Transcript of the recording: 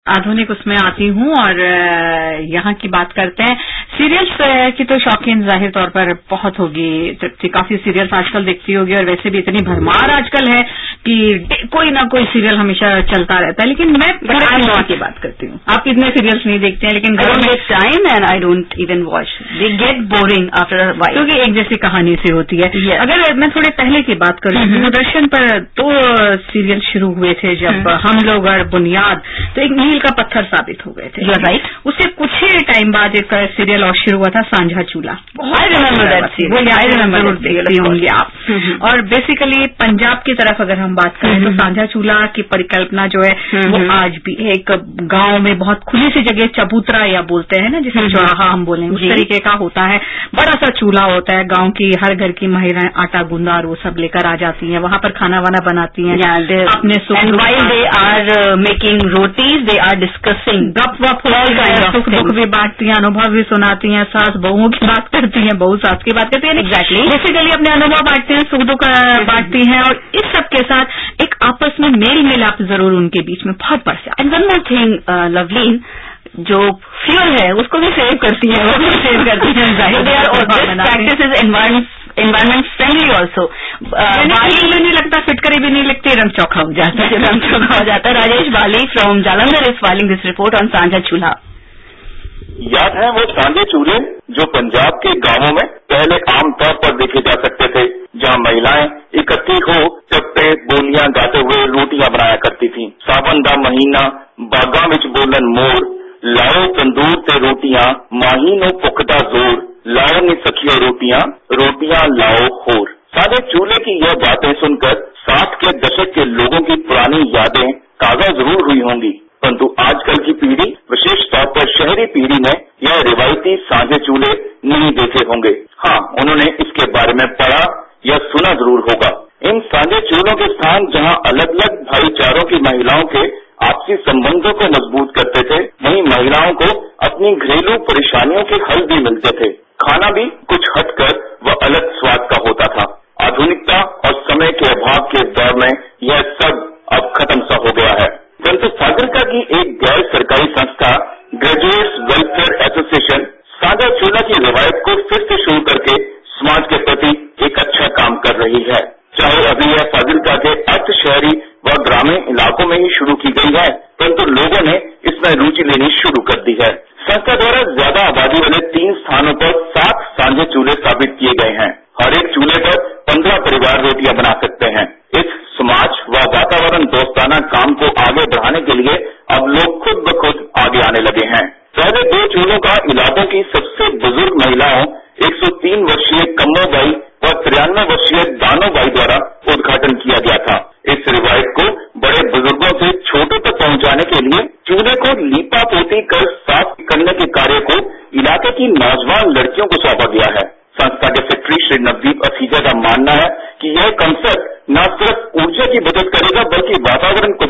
आधुनिक उसमें आती हूँ और यहाँ की बात करते हैं। सीरियल्स की तो शौकीन जाहिर तौर पर बहुत होगी तृप्ति, काफी सीरियल्स आजकल देखती होगी और वैसे भी इतनी भरमार आजकल है कि कोई ना कोई सीरियल हमेशा चलता रहता है। लेकिन मैं फिल्मों की बात करती हूँ। आप इतने सीरियल्स नहीं देखते हैं, लेकिन time and I don't even watch, they get boring after a while, क्योंकि एक जैसी कहानी सी होती है। अगर मैं थोड़े पहले की बात करूँ, दूरदर्शन पर 2 सीरियल शुरू हुए थे जब हम लोग और बुनियाद, तो एक मील का पत्थर साबित हो गए थे। राइट। उससे कुछ ही टाइम बाद एक सीरियल और शुरू हुआ था, सांझा चूल्हा। आई रिमेम्बर होंगे आप। और बेसिकली पंजाब की तरफ अगर हम बात करें तो सांझा चूल्हा की परिकल्पना जो है वो आज भी एक गांव में बहुत खुली सी जगह, चबूतरा या बोलते हैं ना, जिसे चौराहा हम बोलेंगे, उस तरीके का होता है। बड़ा सा चूल्हा होता है, गांव की हर घर की महिलाएं आटा गूंदा और वो सब लेकर आ जाती हैं, वहां पर खाना वाना बनाती हैं अपने they are making rotis, they are discussing गप वप, सुख दुख भी बांटती हैं, अनुभव भी सुनाती हैं, सास बहुओं की बात करती हैं, बहू सास की बात करती है। एग्जैक्टली, बेसिकली अपने अनुभव बांटते हैं, सुख दुख बांटती हैं और इस सब के साथ एक आपस में मेल मिलाप जरूर उनके बीच में बहुत बढ़ जाता है। And one more thing Lovleen, जो फ्यूल है उसको भी सेव करती है, वो भी सेव करती है। Practice is environment friendly also. नहीं लगता, फिटकरी भी नहीं लगती, रंग चौखा हो जाता है। रंग चौखा हो जाता है। Rajesh Bali from Jalandhar is filing this report on Sanjha Chulha. याद है वो सांझे चूल्हे जो पंजाब के गांवों में पहले आमतौर पर देखे जा सकते थे, जहां महिलाएं इकट्ठी हो चप्पे बोलियां गाते हुए रोटियां बनाया करती थीं। सावन दा महीना, बागा विच बोलन मोर, लाओ तंदूर ते रोटियां, माहीनो पुखदा जोर, लाओ नी सखियो रोटियां, रोटियां लाओ होर। सांझे चूल्हे की यह बातें सुनकर 60 के दशक के लोगों की पुरानी यादें ताजा जरूर हुई होंगी, परंतु आजकल की पीढ़ी, विशेष तौर पर शहरी पीढ़ी ने यह रिवायती सांझे चूल्हे नहीं देखे होंगे। हाँ, उन्होंने इसके बारे में पढ़ा या सुना जरूर होगा। इन सांझे चूल्हों के स्थान जहाँ अलग अलग भाईचारों की महिलाओं के आपसी संबंधों को मजबूत करते थे, वहीं महिलाओं को अपनी घरेलू परेशानियों के हल भी मिलते थे। खाना भी कुछ हटकर व अलग स्वाद का होता था। आधुनिकता और समय के अभाव के दौर में यह सब अब खत्म सा हो गया है। परंतु फाजिल्का की एक गैर सरकारी संस्था ग्रेजुएट्स वेलफेयर एसोसिएशन सांझा चूल्हा की रिवायत को फिर से शुरू करके समाज के प्रति एक अच्छा काम कर रही है। चाहे अभी यह फाजिल्का के अर्ध शहरी व ग्रामीण इलाकों में ही शुरू की गई है, परंतु लोगों ने इसमें रुचि लेनी शुरू कर दी है। संस्था द्वारा ज्यादा आबादी वाले 3 स्थानों पर 7 सांझे चूल्हे स्थापित किए गए हैं। हर एक चूल्हे पर 15 परिवार रोटियां बना सकते हैं। इस समाज व वातावरण दोस्ताना काम को आगे बढ़ाने के लिए अब लोग खुद ब खुद आगे आने लगे हैं। पहले 2 चूल्हों का इलाकों की सबसे बुजुर्ग महिलाओं 103 वर्षीय कम्मोबाई व 93 वर्षीय दानोबाई द्वारा उद्घाटन किया गया था। इस रिवायत को बड़े बुजुर्गों से छोटों तक पहुंचाने के लिए चूल्हे को लीपा पोती कर साफ करने के कार्य को इलाके की नौजवान लड़कियों को सौंपा गया है। संस्था के सेक्रेटरी श्री नवदीप असीजा का मानना है कि यह कंसेप्ट न सिर्फ ऊर्जा की बचत करेगा बल्कि वातावरण को